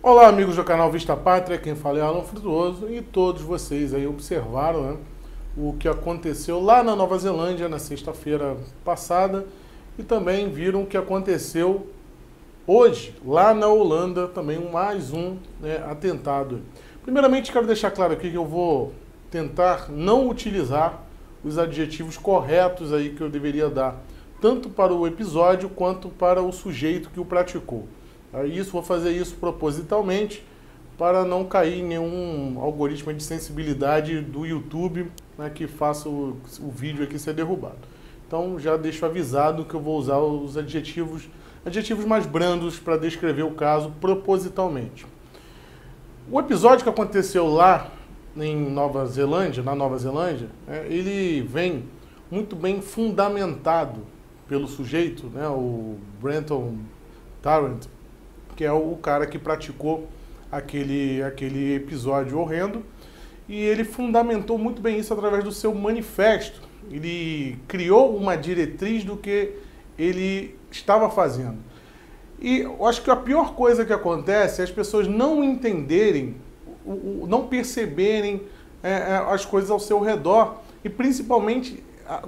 Olá, amigos do canal Vista Pátria, quem fala é Alan Frutuoso e todos vocês aí observaram, né, o que aconteceu lá na Nova Zelândia na sexta-feira passada e também viram o que aconteceu hoje lá na Holanda, também mais um, né, atentado. Primeiramente, quero deixar claro aqui que eu vou tentar não utilizar os adjetivos corretos aí que eu deveria dar, tanto para o episódio quanto para o sujeito que o praticou. Vou fazer isso propositalmente para não cair em nenhum algoritmo de sensibilidade do YouTube, né, que faça o vídeo aqui ser derrubado. Então já deixo avisado que eu vou usar os adjetivos mais brandos para descrever o caso propositalmente. O episódio que aconteceu lá em Nova Zelândia, ele vem muito bem fundamentado pelo sujeito, né, o Brenton Tarrant, que é o cara que praticou aquele episódio horrendo, e ele fundamentou muito bem isso através do seu manifesto. Ele criou uma diretriz do que ele estava fazendo. E eu acho que a pior coisa que acontece é as pessoas não entenderem, não perceberem as coisas ao seu redor, e principalmente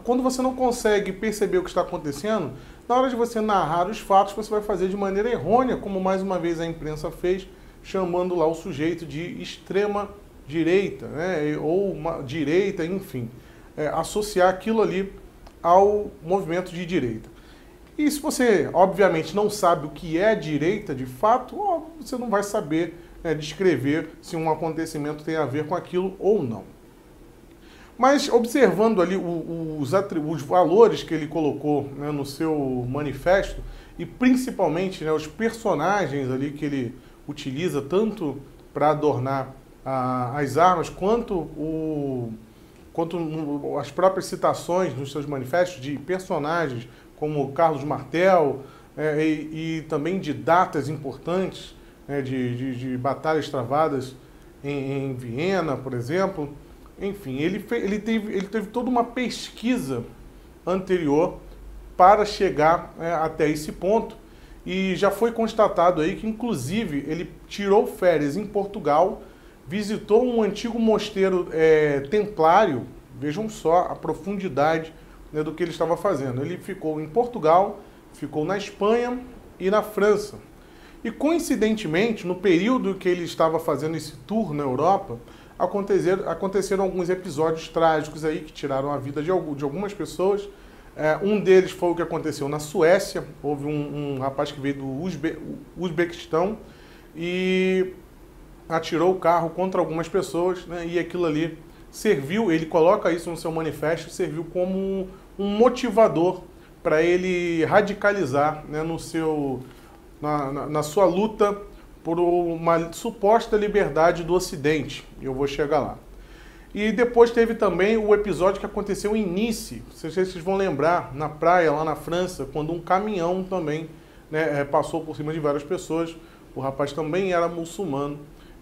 quando você não consegue perceber o que está acontecendo, na hora de você narrar os fatos, você vai fazer de maneira errônea, como mais uma vez a imprensa fez, chamando lá o sujeito de extrema direita, né, ou uma direita, enfim, associar aquilo ali ao movimento de direita. E se você, obviamente, não sabe o que é direita de fato, você não vai saber, né, descrever se um acontecimento tem a ver com aquilo ou não. Mas observando ali os valores que ele colocou, né, no seu manifesto, e principalmente, né, os personagens ali que ele utiliza tanto para adornar as armas, quanto as próprias citações nos seus manifestos de personagens como Carlos Martel, e também de datas importantes, né, de batalhas travadas em Viena, por exemplo. Enfim, ele teve toda uma pesquisa anterior para chegar até esse ponto, e já foi constatado aí que, inclusive, ele tirou férias em Portugal, visitou um antigo mosteiro templário. Vejam só a profundidade, né, do que ele estava fazendo. Ele ficou em Portugal, ficou na Espanha e na França. E, coincidentemente, no período que ele estava fazendo esse tour na Europa, aconteceram alguns episódios trágicos aí que tiraram a vida de algumas pessoas. Um deles foi o que aconteceu na Suécia. Houve um rapaz que veio do Uzbequistão e atirou o carro contra algumas pessoas, né, e aquilo ali serviu, ele coloca isso no seu manifesto, serviu como um motivador para ele radicalizar, né, na sua luta por uma suposta liberdade do Ocidente. Eu vou chegar lá. E depois teve também o episódio que aconteceu em Nice. Vocês vão lembrar, na praia, lá na França, quando um caminhão também, né, passou por cima de várias pessoas. O rapaz também era muçulmano.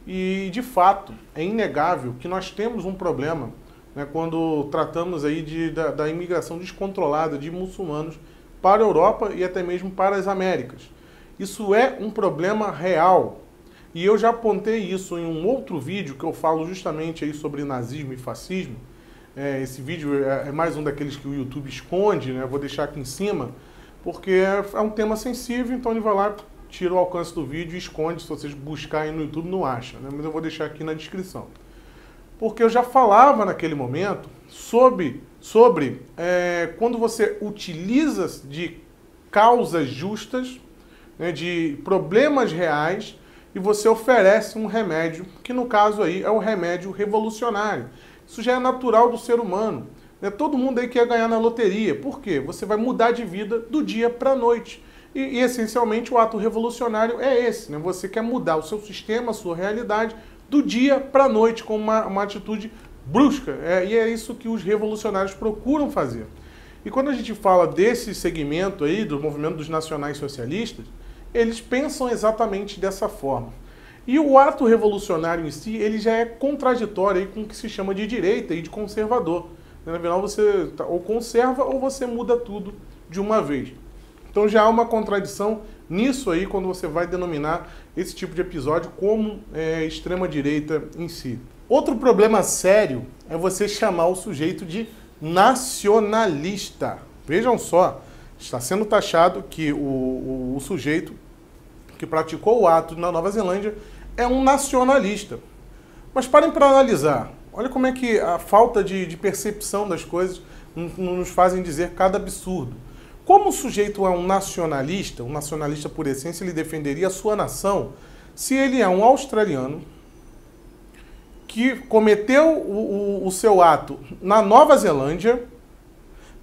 E, de fato, é inegável que nós temos um problema, né, quando tratamos aí da imigração descontrolada de muçulmanos para a Europa e até mesmo para as Américas. Isso é um problema real. E eu já apontei isso em um outro vídeo que eu falo justamente aí sobre nazismo e fascismo. Esse vídeo é mais um daqueles que o YouTube esconde, né? Eu vou deixar aqui em cima, porque é um tema sensível, então ele vai lá, tira o alcance do vídeo e esconde. Se vocês buscarem no YouTube, não acha, né? Mas eu vou deixar aqui na descrição. Porque eu já falava naquele momento sobre quando você utiliza de causas justas, né, de problemas reais, e você oferece um remédio, que no caso aí é o remédio revolucionário. Isso já é natural do ser humano, né? Todo mundo aí quer ganhar na loteria. Por quê? Você vai mudar de vida do dia para a noite. E essencialmente o ato revolucionário é esse, né? Você quer mudar o seu sistema, a sua realidade, do dia para a noite, com uma atitude brusca. E é isso que os revolucionários procuram fazer. E quando a gente fala desse segmento aí, do movimento dos nacionais socialistas, eles pensam exatamente dessa forma. E o ato revolucionário em si, ele já é contraditório aí com o que se chama de direita e de conservador. Na verdade, você ou conserva ou você muda tudo de uma vez. Então já há uma contradição nisso aí quando você vai denominar esse tipo de episódio como extrema-direita em si. Outro problema sério é você chamar o sujeito de nacionalista. Vejam só, está sendo taxado que o sujeito que praticou o ato na Nova Zelândia é um nacionalista. Mas parem para analisar. Olha como é que a falta de percepção das coisas nos fazem dizer cada absurdo. Como o sujeito é um nacionalista por essência, ele defenderia a sua nação se ele é um australiano que cometeu o seu ato na Nova Zelândia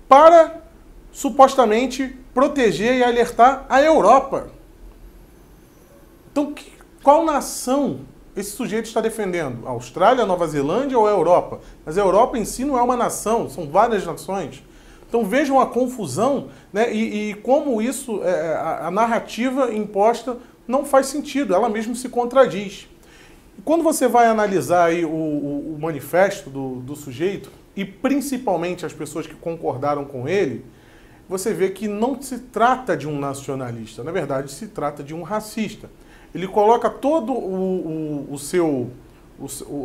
para supostamente proteger e alertar a Europa. Então, qual nação esse sujeito está defendendo? A Austrália, a Nova Zelândia ou a Europa? Mas a Europa em si não é uma nação, são várias nações. Então vejam a confusão, né, e como isso, a narrativa imposta não faz sentido, ela mesmo se contradiz. Quando você vai analisar aí o manifesto do sujeito, e principalmente as pessoas que concordaram com ele, você vê que não se trata de um nacionalista, na verdade se trata de um racista. Ele coloca todo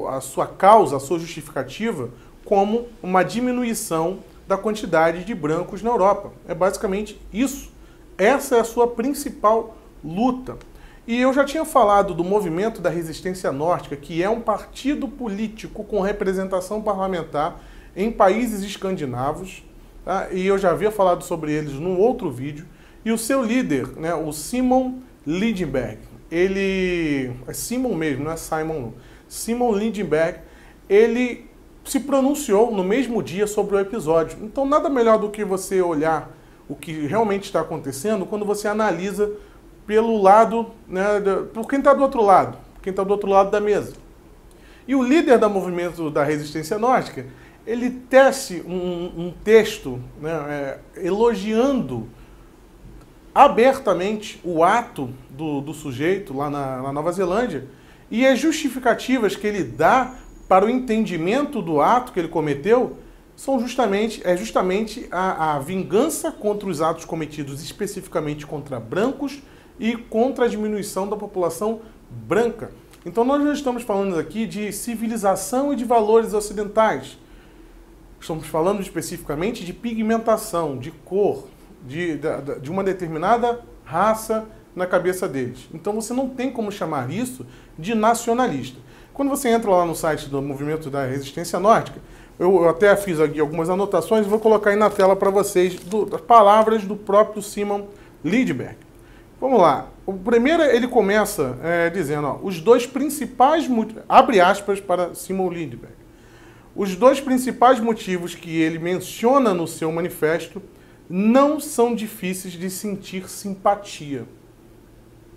a sua causa, a sua justificativa, como uma diminuição da quantidade de brancos na Europa. É basicamente isso. Essa é a sua principal luta. E eu já tinha falado do Movimento da Resistência Nórdica, que é um partido político com representação parlamentar em países escandinavos, tá? E eu já havia falado sobre eles num outro vídeo. E o seu líder, né, o Simon Lindberg, ele... é Simon mesmo, não é Simon não. Simon Lindberg, ele se pronunciou no mesmo dia sobre o episódio. Então nada melhor do que você olhar o que realmente está acontecendo quando você analisa pelo lado, né, por quem está do outro lado, quem está do outro lado da mesa. E o líder do Movimento da Resistência Nórdica, ele tece um texto, né, elogiando abertamente o ato do sujeito lá na Nova Zelândia e as justificativas que ele dá para o entendimento do ato que ele cometeu são justamente a vingança contra os atos cometidos especificamente contra brancos e contra a diminuição da população branca. Então nós não estamos falando aqui de civilização e de valores ocidentais. Estamos falando especificamente de pigmentação, de cor, de uma determinada raça na cabeça deles. Então você não tem como chamar isso de nacionalista. Quando você entra lá no site do Movimento da Resistência Nórdica, eu até fiz aqui algumas anotações e vou colocar aí na tela para vocês as palavras do próprio Simon Lindberg. Vamos lá. O primeiro, ele começa dizendo, ó, os dois principais motivos, abre aspas para Simon Lindberg, os dois principais motivos que ele menciona no seu manifesto não são difíceis de sentir simpatia,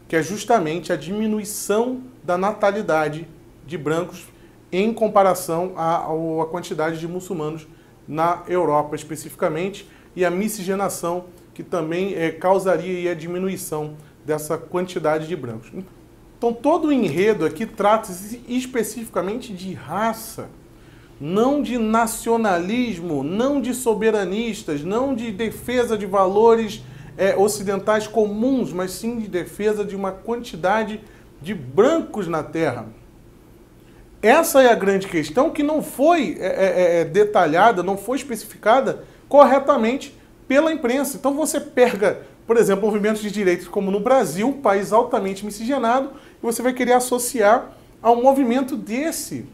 que é justamente a diminuição da natalidade de brancos em comparação à quantidade de muçulmanos na Europa especificamente, e a miscigenação que também causaria a diminuição dessa quantidade de brancos. Então todo o enredo aqui trata-se especificamente de raça, não de nacionalismo, não de soberanistas, não de defesa de valores ocidentais comuns, mas sim de defesa de uma quantidade de brancos na Terra. Essa é a grande questão que não foi detalhada, não foi especificada corretamente pela imprensa. Então você pega, por exemplo, movimentos de direitos como no Brasil, um país altamente miscigenado, e você vai querer associar a um movimento desse.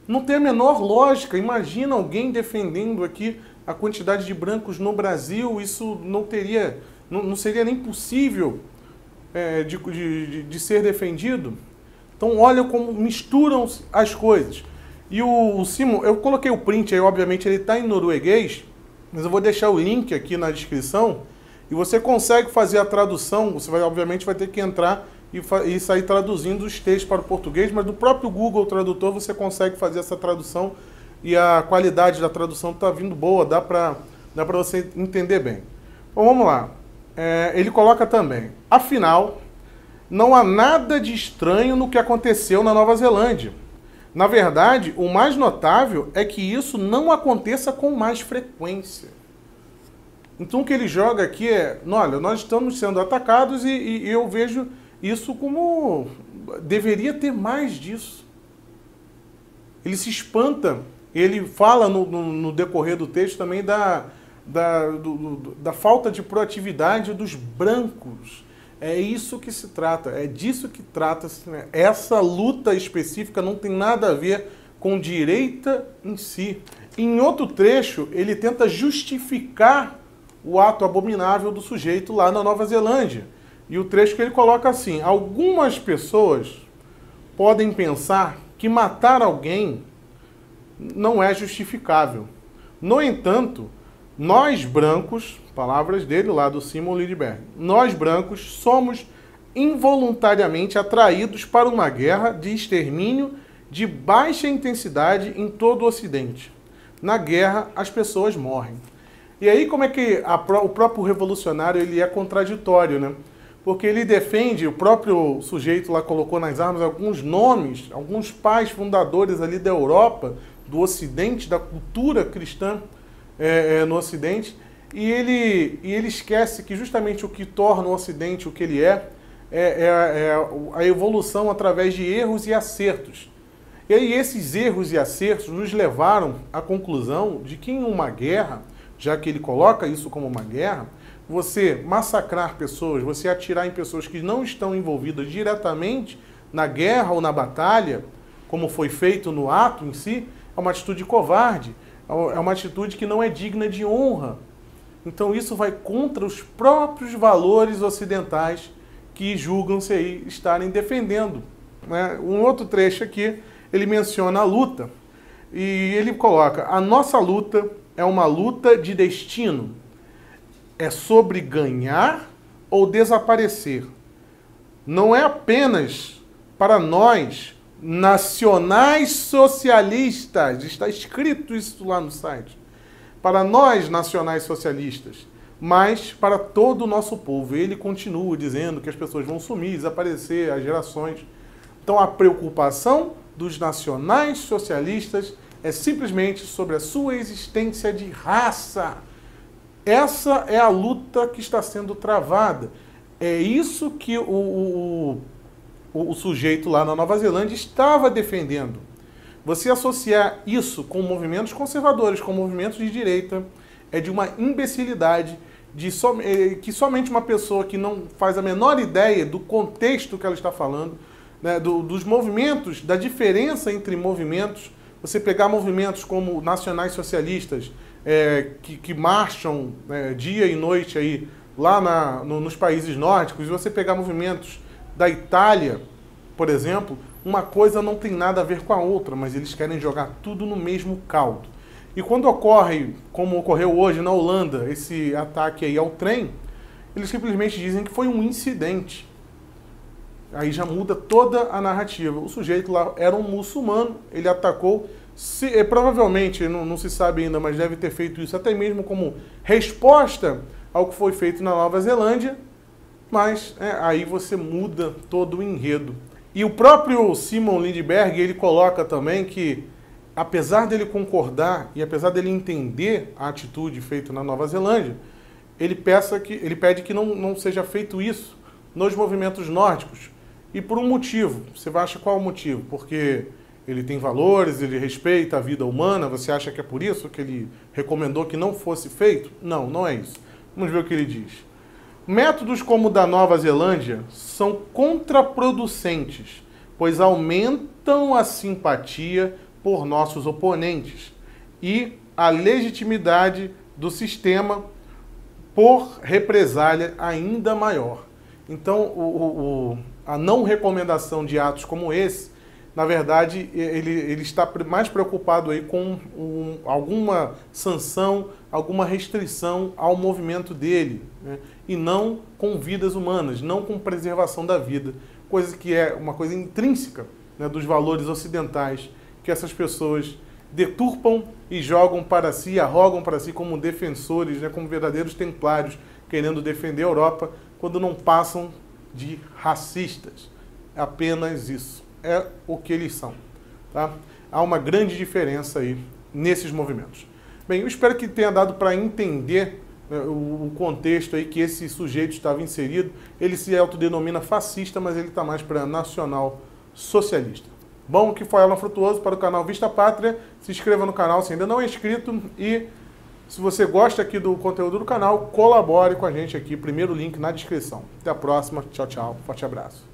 Não tem a menor lógica. Imagina alguém defendendo aqui a quantidade de brancos no Brasil, isso não seria nem possível de ser defendido. Então olha como misturam as coisas. E o Simon, eu coloquei o print aí, obviamente ele está em norueguês, mas eu vou deixar o link aqui na descrição e você consegue fazer a tradução, você obviamente vai ter que entrar e sair traduzindo os textos para o português, mas do próprio Google Tradutor você consegue fazer essa tradução e a qualidade da tradução está vindo boa, dá para você entender bem. Bom, vamos lá. Ele coloca também, afinal, não há nada de estranho no que aconteceu na Nova Zelândia. Na verdade, o mais notável é que isso não aconteça com mais frequência. Então o que ele joga aqui é, olha, nós estamos sendo atacados e eu vejo isso como deveria ter mais disso. Ele se espanta, ele fala no decorrer do texto também da falta de proatividade dos brancos. É isso que se trata, é disso que trata-se. Né? Essa luta específica não tem nada a ver com direita em si. Em outro trecho, ele tenta justificar o ato abominável do sujeito lá na Nova Zelândia. E o trecho que ele coloca assim: algumas pessoas podem pensar que matar alguém não é justificável. No entanto, nós brancos, palavras dele lá do Simon Lindbergh, nós brancos somos involuntariamente atraídos para uma guerra de extermínio de baixa intensidade em todo o Ocidente. Na guerra, as pessoas morrem. E aí como é que o próprio revolucionário ele é contraditório, né? Porque ele defende, o próprio sujeito lá colocou nas armas alguns nomes, alguns pais fundadores ali da Europa, do Ocidente, da cultura cristã no Ocidente, e ele esquece que justamente o que torna o Ocidente o que ele é a evolução através de erros e acertos. E aí esses erros e acertos nos levaram à conclusão de que em uma guerra, já que ele coloca isso como uma guerra, você massacrar pessoas, você atirar em pessoas que não estão envolvidas diretamente na guerra ou na batalha, como foi feito no ato em si, é uma atitude covarde, é uma atitude que não é digna de honra. Então isso vai contra os próprios valores ocidentais que julgam-se aí estarem defendendo. Né? Um outro trecho aqui, ele menciona a luta, e ele coloca: a nossa luta é uma luta de destino. É sobre ganhar ou desaparecer. Não é apenas para nós, nacionais socialistas, está escrito isso lá no site, para nós, nacionais socialistas, mas para todo o nosso povo. Ele continua dizendo que as pessoas vão sumir, desaparecer, as gerações. Então a preocupação dos nacionais socialistas é simplesmente sobre a sua existência de raça. Essa é a luta que está sendo travada. É isso que o sujeito lá na Nova Zelândia estava defendendo. Você associar isso com movimentos conservadores, com movimentos de direita, é de uma imbecilidade, que somente uma pessoa que não faz a menor ideia do contexto que ela está falando, né, dos movimentos, da diferença entre movimentos. Você pegar movimentos como nacionais socialistas, que marcham dia e noite aí, lá nos países nórdicos, e você pegar movimentos da Itália, por exemplo, uma coisa não tem nada a ver com a outra, mas eles querem jogar tudo no mesmo caldo. E quando ocorre, como ocorreu hoje na Holanda, esse ataque aí ao trem, eles simplesmente dizem que foi um incidente. Aí já muda toda a narrativa. O sujeito lá era um muçulmano, ele atacou, provavelmente, não se sabe ainda, mas deve ter feito isso até mesmo como resposta ao que foi feito na Nova Zelândia, mas aí você muda todo o enredo. E o próprio Simon Lindbergh, ele coloca também que, apesar dele concordar e apesar dele entender a atitude feita na Nova Zelândia, ele pede que não seja feito isso nos movimentos nórdicos. E por um motivo. Você acha qual o motivo? Porque ele tem valores, ele respeita a vida humana? Você acha que é por isso que ele recomendou que não fosse feito? Não, não é isso. Vamos ver o que ele diz. Métodos como o da Nova Zelândia são contraproducentes, pois aumentam a simpatia por nossos oponentes e a legitimidade do sistema por represália ainda maior. Então, a não recomendação de atos como esse, na verdade, ele está mais preocupado aí com alguma sanção, alguma restrição ao movimento dele, né? E não com vidas humanas, não com preservação da vida, coisa que é uma coisa intrínseca, né, dos valores ocidentais, que essas pessoas deturpam e jogam para si, arrogam para si como defensores, né, como verdadeiros templários, querendo defender a Europa, quando não passam de racistas. É apenas isso. É o que eles são. Tá? Há uma grande diferença aí nesses movimentos. Bem, eu espero que tenha dado para entender, o contexto aí que esse sujeito estava inserido. Ele se autodenomina fascista, mas ele está mais para nacional socialista. Bom, que foi Alan Frutuoso para o canal Vista Pátria. Se inscreva no canal se ainda não é inscrito e se você gosta aqui do conteúdo do canal, colabore com a gente aqui. Primeiro link na descrição. Até a próxima. Tchau, tchau. Forte abraço.